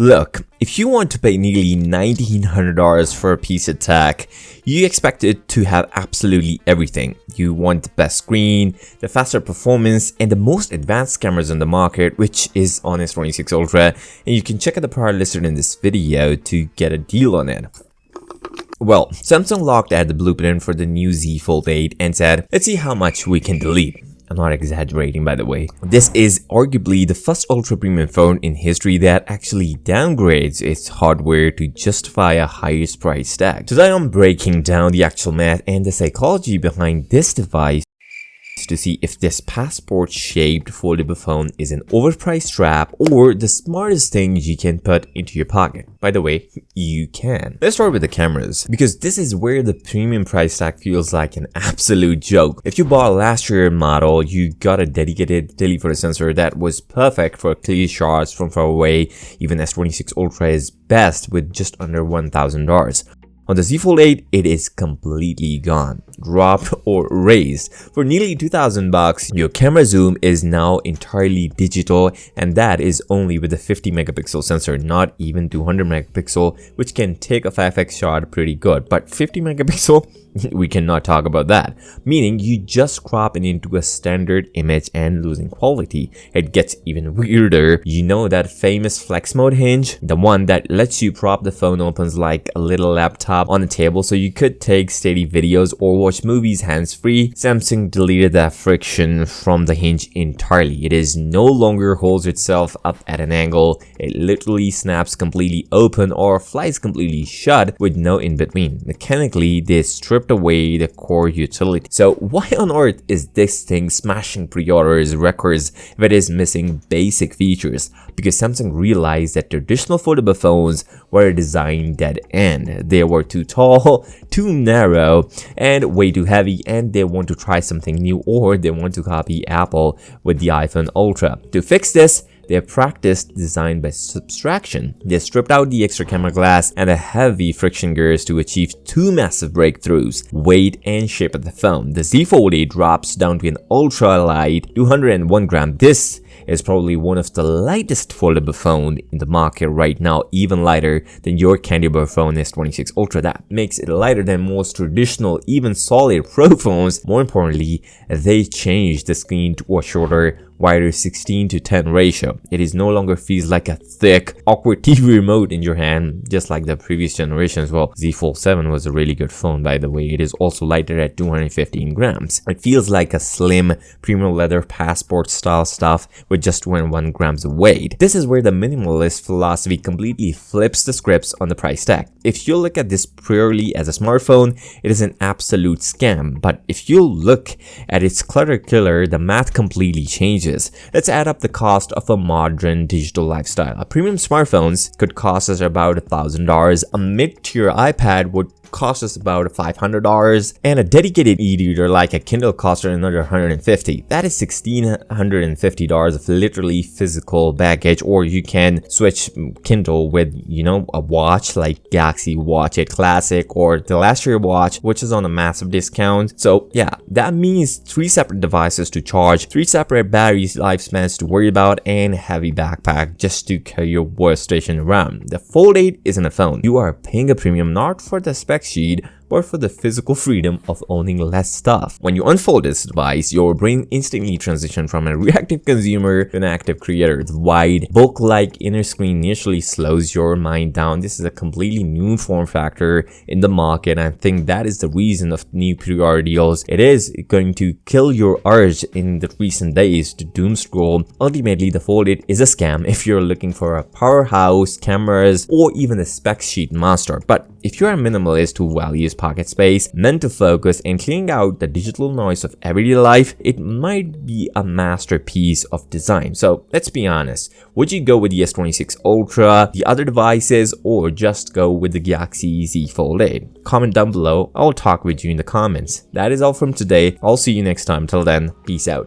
Look, if you want to pay nearly $1,900 for a piece of tech, you expect it to have absolutely everything. You want the best screen, the faster performance, and the most advanced cameras on the market, which is on S26 Ultra, and you can check out the product listed in this video to get a deal on it. Well, Samsung looked at the blueprint for the new Z Fold 8 and said, let's see how much we can delete. I'm not exaggerating, by the way. This is arguably the first ultra-premium phone in history that actually downgrades its hardware to justify a highest price tag. Today I'm breaking down the actual math and the psychology behind this device to see if this passport-shaped foldable phone is an overpriced trap or the smartest thing you can put into your pocket. By the way, you can. Let's start with the cameras, because this is where the premium price tag feels like an absolute joke. If you bought a last year model, you got a dedicated telephoto sensor that was perfect for clear shots from far away. Even S26 Ultra is best with just under $1,000. On the Z Fold 8, it is completely gone, dropped or raised. For nearly $2,000, your camera zoom is now entirely digital, and that is only with a 50 megapixel sensor, not even 200 megapixel, which can take a 5x shot pretty good. But 50 megapixel, we cannot talk about that, meaning you just crop it into a standard image and losing quality. It gets even weirder. You know that famous flex mode hinge, the one that lets you prop the phone opens like a little laptop on a table so you could take steady videos or watch movies hands-free. Samsung deleted that friction from the hinge entirely. It is no longer holds itself up at an angle. It literally snaps completely open or flies completely shut with no in-between. Mechanically, they stripped away the core utility. So why on earth is this thing smashing pre-orders records if it is missing basic features? Because Samsung realized that traditional foldable phones were designed dead end. They were too tall, too narrow, and way too heavy, and they want to try something new, or they want to copy Apple with the iPhone Ultra. To fix this, they practiced design by subtraction. They stripped out the extra camera glass and the heavy friction gears to achieve two massive breakthroughs: weight and shape of the phone. The Z Fold 8 drops down to an ultra light 201 gram. This is probably one of the lightest foldable phone in the market right now, even lighter than your candy bar phone S26 Ultra. That makes it lighter than most traditional, even solid Pro phones. More importantly, they changed the screen to a shorter, wider 16:10 ratio. It is no longer feels like a thick, awkward TV remote in your hand, just like the previous generation as well. Z Fold 7 was a really good phone, by the way. It is also lighter at 215 grams. It feels like a slim, premium leather passport style stuff with just 1 grams of weight. This is where the minimalist philosophy completely flips the scripts on the price tag. If you look at this purely as a smartphone, it is an absolute scam. But if you look at its clutter killer, the math completely changes. Let's add up the cost of a modern digital lifestyle. A premium smartphones could cost us about $1,000. A mid-tier iPad would cost us about $500, and a dedicated e-reader like a Kindle costs another $150. That is $1,650 of literally physical baggage. Or you can switch Kindle with, a watch like Galaxy Watch 8 Classic or the last year watch, which is on a massive discount. So yeah, that means 3 separate devices to charge, 3 separate battery lifespans to worry about, and a heavy backpack just to carry your workstation around. The Fold 8 isn't a phone. You are paying a premium not for the spec sheet, but for the physical freedom of owning less stuff. When you unfold this device, your brain instantly transitions from a reactive consumer to an active creator. The wide, book-like inner screen initially slows your mind down. This is a completely new form factor in the market, and I think that is the reason of new pre-order deals. It is going to kill your urge in the recent days to doom scroll. Ultimately, the Fold 8 is a scam if you're looking for a powerhouse, cameras, or even a spec sheet monster. But if you're a minimalist who values pocket space, meant to focus, and clearing out the digital noise of everyday life, it might be a masterpiece of design. So let's be honest, would you go with the S26 Ultra, the other devices, or just go with the Galaxy Z Fold 8? Comment down below. I'll talk with you in the comments. That is all from today. I'll see you next time. Till then, peace out.